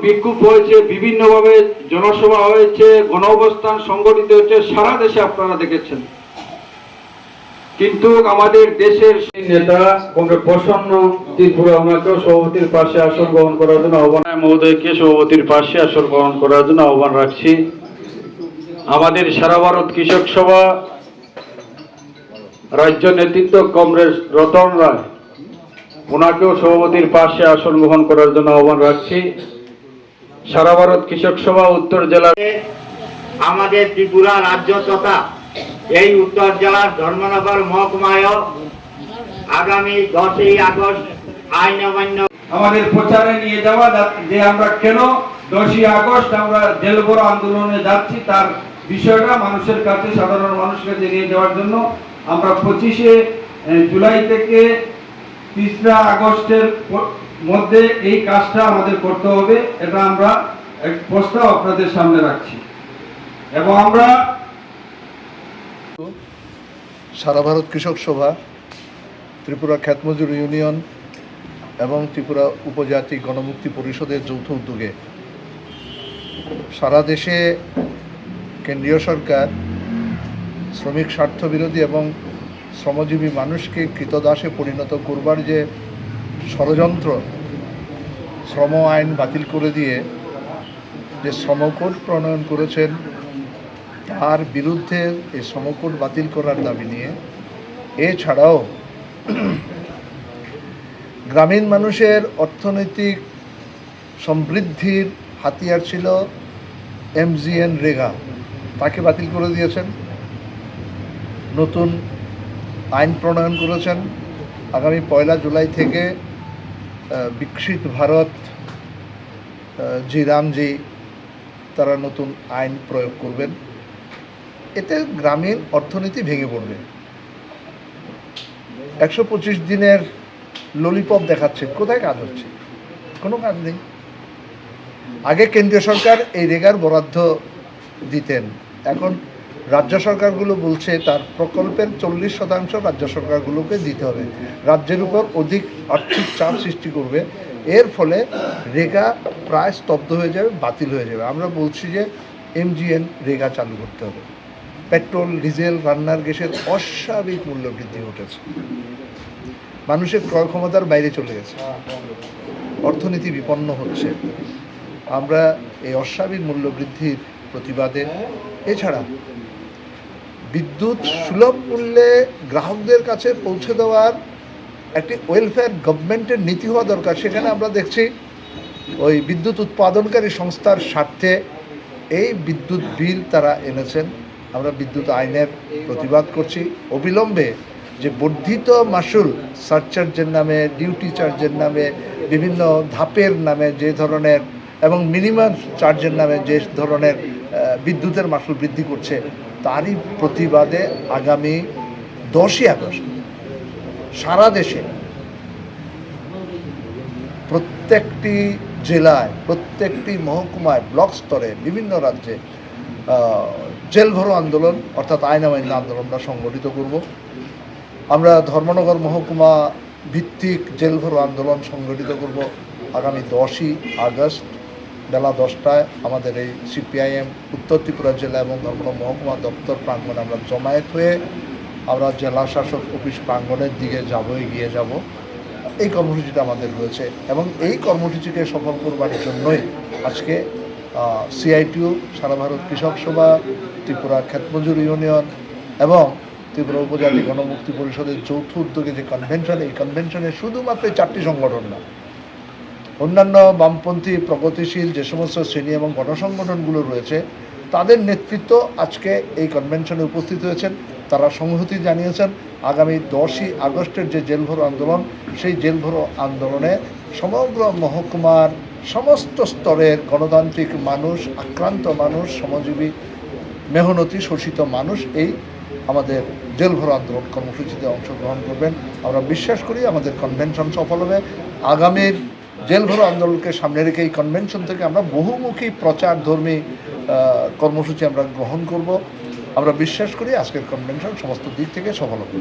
বিক্ষোভ হয়েছে, বিভিন্নভাবে জনসভা হয়েছে, গণঅবস্থান সংগঠিত হচ্ছে, সারা দেশে আপনারা দেখেছেন। কিন্তু আমাদের দেশের নেতা প্রসন্ন ত্রিপুরা ওনাকেও সভাপতির পাশে আসন গ্রহণ করার জন্য আহ্বান, মহোদয়কে সভাপতির পাশে আসন গ্রহণ করার জন্য আহ্বান রাখছি। আমাদের সারা ভারত কৃষক সভা রাজ্য নেতৃত্ব কমরেড রতন রায়, ওনাকেও সভাপতির পাশে আসন গ্রহণ করার জন্য আহ্বান রাখছি। সারা ভারত কৃষক সভা উত্তর জেলার আমাদের ত্রিপুরা রাজ্য তথা এই উত্তর জেলার ধর্মনগর মহকুমায় আগামী 10ই আগস্ট আইন অমান্য আমাদের প্রচারে নিয়ে যাওয়া, যে আমরা কেন 10ই আগস্ট আমরা জেল ভরো আন্দোলনে যাচ্ছি তার বিষয়টা মানুষের কাছে, সাধারণ মানুষের কাছে নিয়ে যাওয়ার জন্য আমরা 25শে জুলাই থেকে 3রা আগস্টের মধ্যে এই কাজটা আমাদের করতে হবে। এটা আমরা এক প্রস্তাব আপনাদের সামনে রাখছি। এবং আমরা সারা ভারত কৃষক সভা, ত্রিপুরা খ্যাতমজুর ইউনিয়ন এবং ত্রিপুরা উপজাতি গণমুক্তি পরিষদের যৌথ উদ্যোগে সারা দেশে কেন্দ্রীয় সরকার শ্রমিক স্বার্থবিরোধী এবং শ্রমজীবী মানুষকে কৃতদাসে পরিণত করবার যে ষড়যন্ত্র, শ্রম আইন বাতিল করে দিয়ে যে শ্রমকোড প্রণয়ন করেছেন তার বিরুদ্ধে এই শ্রমকোড বাতিল করার দাবি নিয়ে, এছাড়াও গ্রামীণ মানুষের অর্থনৈতিক সমৃদ্ধির হাতিয়ার ছিল MGNREGA, তাকে বাতিল করে দিয়েছেন। নতুন আইন প্রণয়ন করেছেন। আগামী 1 জুলাই থেকে বিকশিত ভারত জি রামজি তারা নতুন আইন প্রয়োগ করবেন। এতে গ্রামীণ অর্থনীতি ভেঙে পড়বে। 125 দিনের ললিপপ দেখাচ্ছে, কোথায় কাজ হচ্ছে? কোনো কাজ নেই। আগে কেন্দ্রীয় সরকার এই রেগার বরাদ্দ দিতেন, এখন রাজ্য সরকারগুলো বলছে তার প্রকল্পের 40% রাজ্য সরকারগুলোকে দিতে হবে। রাজ্যের উপর অধিক আর্থিক চাপ সৃষ্টি করবে। এর ফলে রেগা প্রায় স্তব্ধ হয়ে যাবে, বাতিল হয়ে যাবে। আমরা বলছি যে MGNREGA চালু করতে হবে। পেট্রোল, ডিজেল, রান্নার গ্যাসের অস্বাভাবিক মূল্য বৃদ্ধি ঘটেছে, মানুষের ক্রয় ক্ষমতার বাইরে চলে গেছে, অর্থনীতি বিপন্ন হচ্ছে। আমরা এই অস্বাভাবিক মূল্য বৃদ্ধির প্রতিবাদে, এছাড়া বিদ্যুৎ সুলভ মূল্যে গ্রাহকদের কাছে পৌঁছে দেওয়ার একটি ওয়েলফেয়ার গভর্নমেন্টের নীতি হওয়া দরকার। সেখানে আমরা দেখছি ওই বিদ্যুৎ উৎপাদনকারী সংস্থার স্বার্থে এই বিদ্যুৎ বিল তারা এনেছেন। আমরা বিদ্যুৎ আইনের প্রতিবাদ করছি। অবিলম্বে যে বর্ধিত মাসুল, সারচার্জের নামে, ডিউটি চার্জের নামে, বিভিন্ন ধাপের নামে যে ধরনের এবং মিনিমাম চার্জের নামে যে ধরনের বিদ্যুতের মাসুল বৃদ্ধি করছে, তারই প্রতিবাদে আগামী 10ই আগস্ট সারা দেশে প্রত্যেকটি জেলায়, প্রত্যেকটি মহকুমায়, ব্লক স্তরে, বিভিন্ন রাজ্যে জেল ভরো আন্দোলন অর্থাৎ আইন অমান্য আন্দোলন আমরা সংগঠিত করব। আমরা ধর্মনগর মহকুমা ভিত্তিক জেল ভরো আন্দোলন সংগঠিত করব আগামী 10ই আগস্ট বেলা 10টায় আমাদের এই CPIM উত্তর ত্রিপুরা জেলা এবং ধর্মনগর মহকুমা দপ্তর প্রাঙ্গণে আমরা জমায়েত হয়ে আমরা জেলা শাসক অফিস প্রাঙ্গণের দিকে এগিয়ে যাব। এই কর্মসূচিটা আমাদের রয়েছে এবং এই কর্মসূচিকে সফল করবার জন্যই আজকে CITU, সারা ভারত কৃষক সভা, ত্রিপুরা খ্যাতমজুর ইউনিয়ন এবং ত্রিপুরা উপজাতি গণমুক্তি পরিষদের যৌথ উদ্যোগে যে কনভেনশন, এই কনভেনশনে শুধুমাত্র 4টি সংগঠন না, অন্যান্য বামপন্থী প্রগতিশীল যে সমস্ত শ্রেণী এবং গণসংগঠনগুলো রয়েছে তাদের নেতৃত্ব আজকে এই কনভেনশনে উপস্থিত হয়েছেন। তারা সংহতি জানিয়েছেন আগামী 10ই আগস্টের যে জেল ভরো আন্দোলন, সেই জেল ভরো আন্দোলনে সমগ্র মহকুমার সমস্ত স্তরের গণতান্ত্রিক মানুষ, আক্রান্ত মানুষ, শ্রমজীবী, মেহনতি, শোষিত মানুষ এই আমাদের জেল ভরো আন্দোলন কর্মসূচিতে অংশগ্রহণ করবেন। আমরা বিশ্বাস করি আমাদের কনভেনশন সফল হবে। আগামীর জেল ভরো আন্দোলনকে সামনে রেখে এই কনভেনশন থেকে আমরা বহুমুখী প্রচারধর্মী কর্মসূচি আমরা গ্রহণ করব। আমরা বিশ্বাস করি আজকের কনভেনশন সমস্ত দিক থেকে সফল হবে।